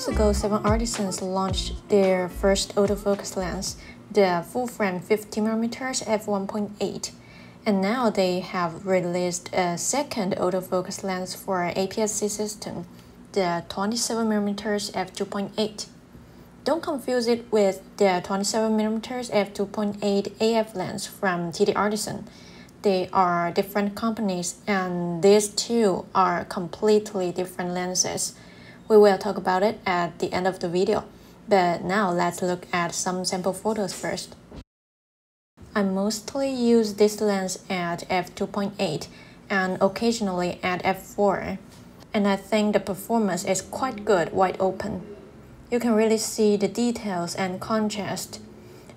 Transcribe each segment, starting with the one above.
Ago, 7Artisans launched their first autofocus lens, the full-frame 50mm f1.8, and now they have released a second autofocus lens for APS-C system, the 27mm f2.8. Don't confuse it with the 27mm f2.8 AF lens from TTartisan. They are different companies, and these two are completely different lenses. We will talk about it at the end of the video, but now let's look at some sample photos first. I mostly use this lens at f2.8 and occasionally at f4, and I think the performance is quite good wide open. You can really see the details and contrast.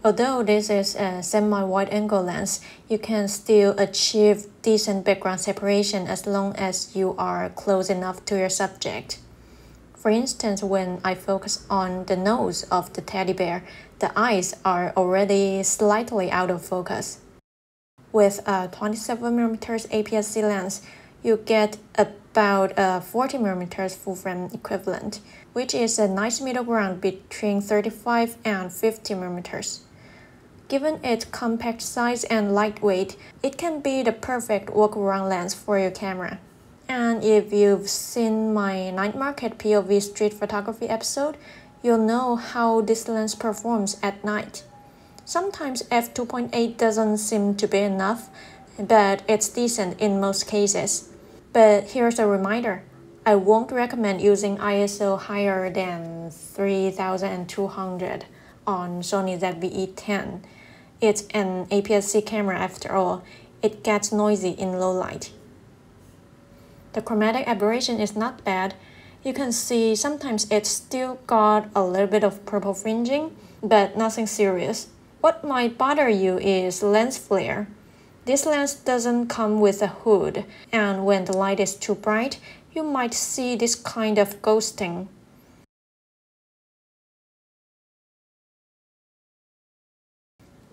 Although this is a semi-wide-angle lens, you can still achieve decent background separation as long as you are close enough to your subject. For instance, when I focus on the nose of the teddy bear, the eyes are already slightly out of focus. With a 27mm APS-C lens, you get about a 40mm full-frame equivalent, which is a nice middle ground between 35 and 50mm. Given its compact size and lightweight, it can be the perfect walk-around lens for your camera. And if you've seen my night market POV street photography episode, you'll know how this lens performs at night. Sometimes f2.8 doesn't seem to be enough, but it's decent in most cases. But here's a reminder, I won't recommend using ISO higher than 3200 on Sony ZV-E10. It's an APS-C camera after all, it gets noisy in low light. The chromatic aberration is not bad. You can see sometimes it's still got a little bit of purple fringing, but nothing serious. What might bother you is lens flare. This lens doesn't come with a hood, and when the light is too bright, you might see this kind of ghosting.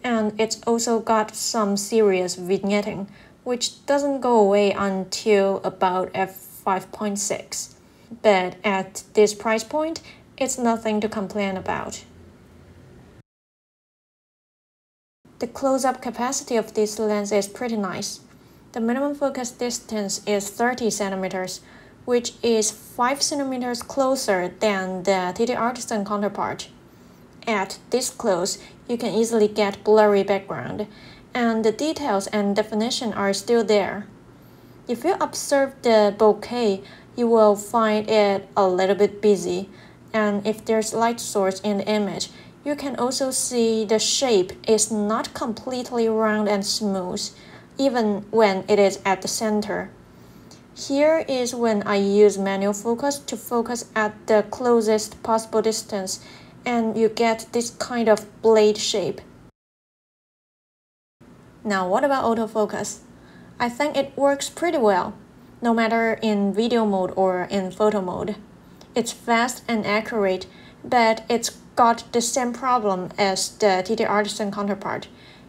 And it's also got some serious vignetting, which doesn't go away until about f5.6. But at this price point, it's nothing to complain about. The close-up capacity of this lens is pretty nice. The minimum focus distance is 30 cm, which is 5 cm closer than the TTartisan counterpart. At this close, you can easily get blurry background, and the details and definition are still there. If you observe the bokeh, you will find it a little bit busy, and if there's light source in the image, you can also see the shape is not completely round and smooth, even when it is at the center. Here is when I use manual focus to focus at the closest possible distance, and you get this kind of blade shape. Now what about autofocus? I think it works pretty well, no matter in video mode or in photo mode. It's fast and accurate, but it's got the same problem as the TTartisan counterpart.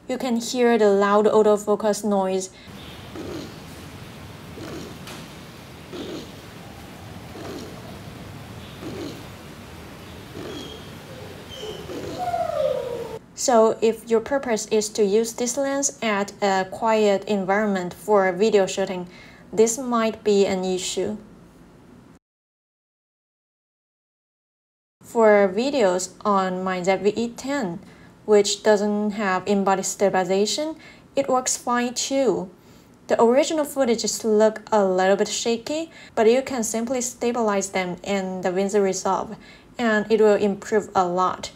You can hear the loud autofocus noise. So if your purpose is to use this lens at a quiet environment for video shooting, this might be an issue. For videos on my ZV-E10, which doesn't have in-body stabilization, it works fine too. The original footages look a little bit shaky, but you can simply stabilize them in DaVinci Resolve, and it will improve a lot.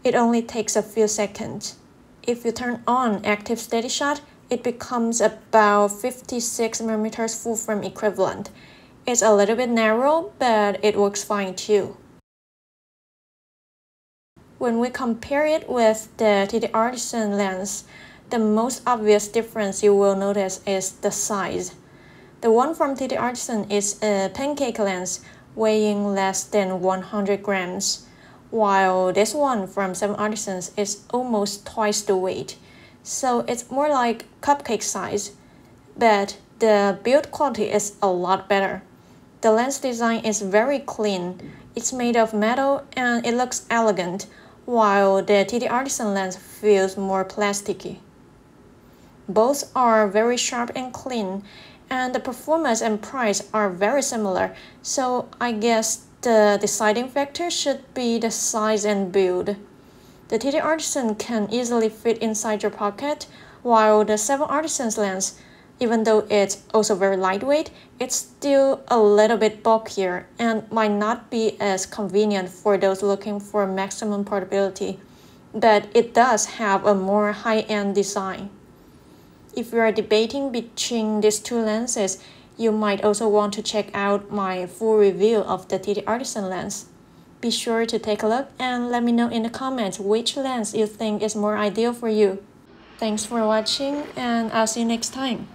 It only takes a few seconds. If you turn on active steady shot, it becomes about 56mm full frame equivalent. It's a little bit narrow, but it works fine too. When we compare it with the TTartisan lens, the most obvious difference you will notice is the size. The one from TTartisan is a pancake lens weighing less than 100 grams, while this one from 7Artisans is almost twice the weight. So it's more like cupcake size, but the build quality is a lot better. The lens design is very clean. It's made of metal and it looks elegant, while the TTartisan lens feels more plasticky. Both are very sharp and clean, and the performance and price are very similar, so I guess the deciding factor should be the size and build. The TTartisan can easily fit inside your pocket, while the 7Artisans lens, even though it's also very lightweight, it's still a little bit bulkier and might not be as convenient for those looking for maximum portability, but it does have a more high-end design. If you are debating between these two lenses, you might also want to check out my full review of the TTartisan lens. Be sure to take a look and let me know in the comments which lens you think is more ideal for you. Thanks for watching, and I'll see you next time.